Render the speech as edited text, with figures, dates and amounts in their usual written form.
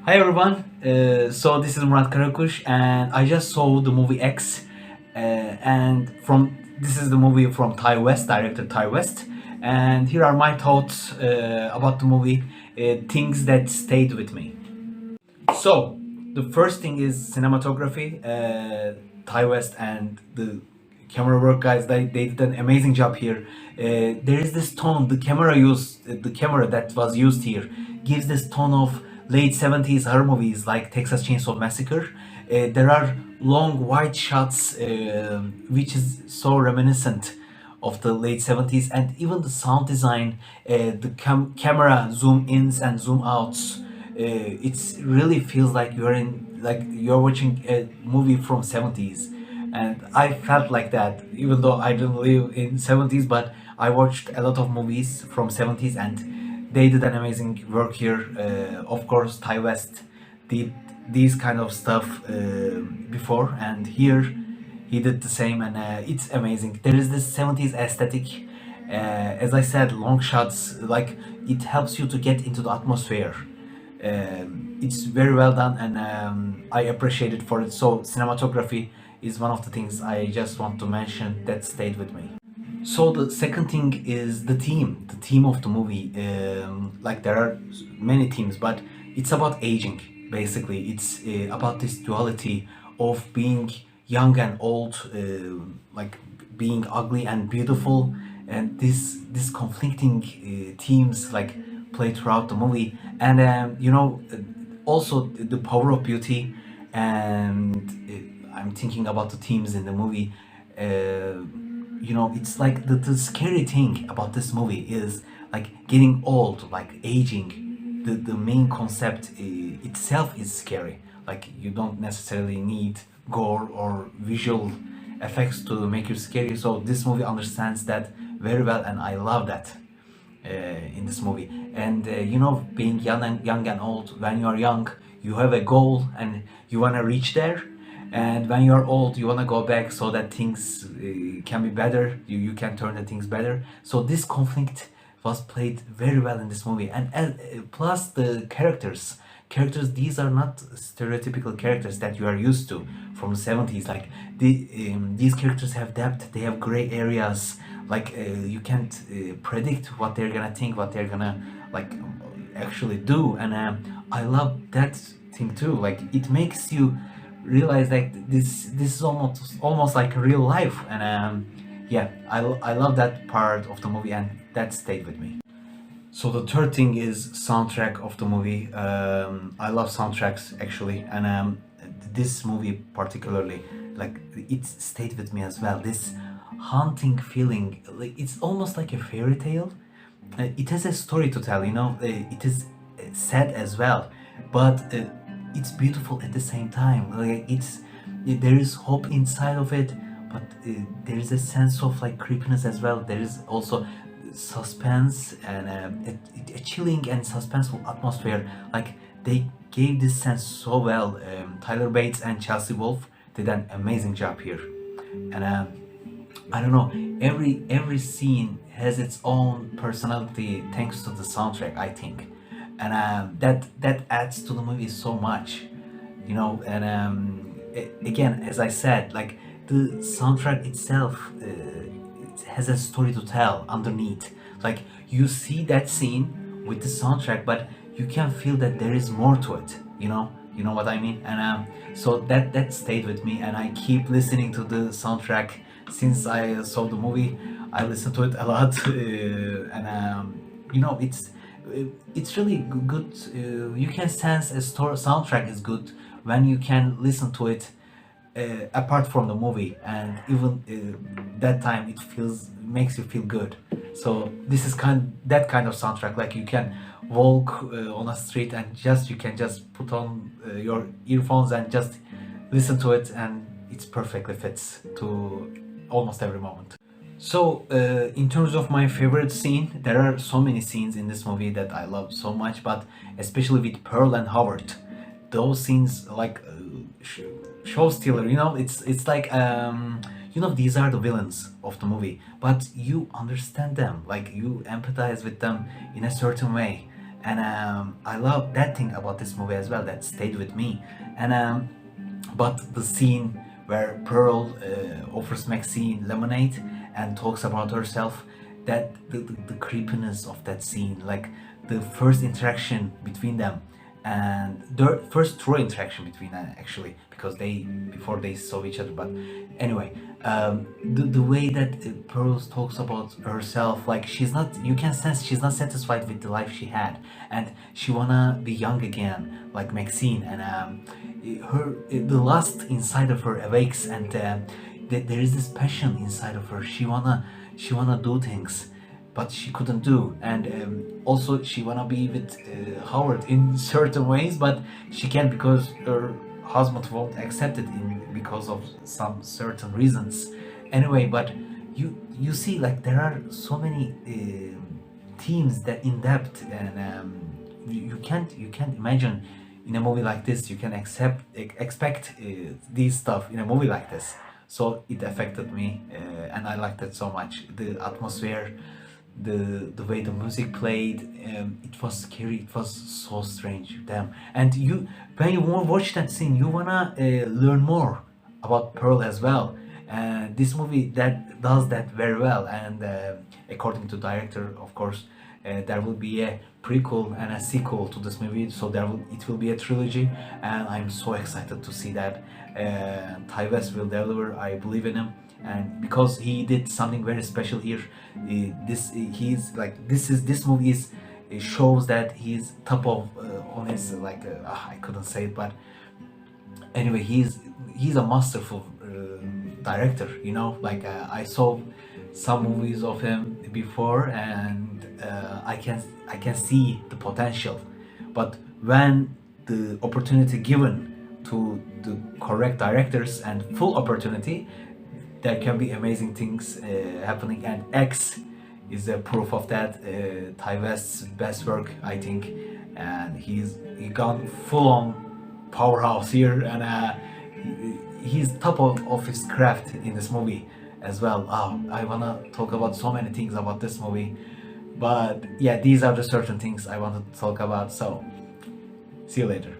Hi everyone, so this is Murat Karakush and I just saw the movie X and from this is the movie from Ty West, director Ty West, and here are my thoughts about the movie, things that stayed with me. So the first thing is cinematography. Ty West and the camera work guys, they did an amazing job here. There is this tone. The camera that was used here, gives this tone of late 70s horror movies like Texas Chainsaw Massacre. There are long wide shots, which is so reminiscent of the late 70s, and even the sound design, the camera zoom ins and zoom outs, it really feels like you're watching a movie from 70s, and I felt like that even though I didn't live in 70s, but I watched a lot of movies from 70s and they did an amazing work here. Of course, Ty West did these kind of stuff before, and here he did the same, and it's amazing. There is this 70s aesthetic, as I said, long shots, like it helps you to get into the atmosphere. It's very well done, and I appreciate it for it. So cinematography is one of the things I just want to mention that stayed with me. So the second thing is the theme of the movie. Like there are many themes, but it's about aging. Basically, it's about this duality of being young and old, like being ugly and beautiful, and this conflicting themes like play throughout the movie. And also the power of beauty, and I'm thinking about the themes in the movie. It's like the scary thing about this movie is like getting old, like aging. The main concept itself is scary. Like you don't necessarily need gore or visual effects to make you scary. So this movie understands that very well, and I love that in this movie. And being young and old. When you are young, you have a goal and you wanna reach there. And when you are old, you wanna go back so that things can be better. You can turn the things better. So this conflict was played very well in this movie, and plus the characters, these are not stereotypical characters that you are used to from the 70s. Like these characters have depth, they have gray areas. Like you can't predict what they're gonna think, what they're gonna like actually do. And I love that thing too. Like it makes you realize that this is almost like real life. And yeah, I love that part of the movie, and that stayed with me. So the third thing is soundtrack of the movie. I love soundtracks actually, and this movie particularly, like it stayed with me as well. This haunting feeling, like it's almost like a fairy tale. It has a story to tell, it is sad as well, but it's beautiful at the same time. Like there is hope inside of it, but there is a sense of like creepiness as well. There is also suspense and a chilling and suspenseful atmosphere. Like they gave this sense so well. Tyler Bates and Chelsea Wolfe did an amazing job here, and I don't know. Every scene has its own personality thanks to the soundtrack, I think, and that adds to the movie so much, And again, as I said, like the soundtrack itself, it has a story to tell underneath. Like you see that scene with the soundtrack, but you can feel that there is more to it. You know what I mean? And so that stayed with me, and I keep listening to the soundtrack since I saw the movie. I listen to it a lot, and it's really good. You can sense a soundtrack is good when you can listen to it apart from the movie, and even that time it makes you feel good. So this is that kind of soundtrack. Like you can walk on a street and you can just put on your earphones and just listen to it, and it perfectly fits to almost every moment. So, in terms of my favorite scene, there are so many scenes in this movie that I love so much, but especially with Pearl and Howard, those scenes like show stealer. It's like these are the villains of the movie, but you understand them, like you empathize with them in a certain way, and I love that thing about this movie as well that stayed with me. And but the scene where Pearl offers Maxine lemonade and talks about herself, that the creepiness of that scene, like the first interaction between them, and the first true interaction between them actually, because they before they saw each other. But anyway, the way that Pearl talks about herself, like she's not, you can sense she's not satisfied with the life she had, and she wanna be young again like Maxine. And the lust inside of her awakes, and there is this passion inside of her. She wanna do things but she couldn't do. And also she wanna be with Howard in certain ways, but she can't because her husband won't accept it because of some certain reasons. Anyway, but you see, like there are so many themes that in depth, and you can't imagine in a movie like this you can expect these stuff in a movie like this. So it affected me, and I liked it so much. The atmosphere, the way the music played, it was scary, it was so strange, damn. And you, when you watch that scene, you wanna learn more about Pearl as well. And this movie that does that very well. And according to director, of course, there will be a prequel and a sequel to this movie, so it will be a trilogy, and I'm so excited to see that. Ty West will deliver, I believe in him, and because he did something very special here, this movie is, it shows that he's top of on his, like I couldn't say it, but anyway, he's a masterful director, you know. Like I saw some movies of him before, and I can see the potential, but when the opportunity given to the correct directors and full opportunity, there can be amazing things happening. And X is a proof of that. Ty West's best work, I think, and he gone full on powerhouse here, and he's top of his craft in this movie as well. I wanna talk about so many things about this movie, but yeah, these are the certain things I wanted to talk about. So see you later.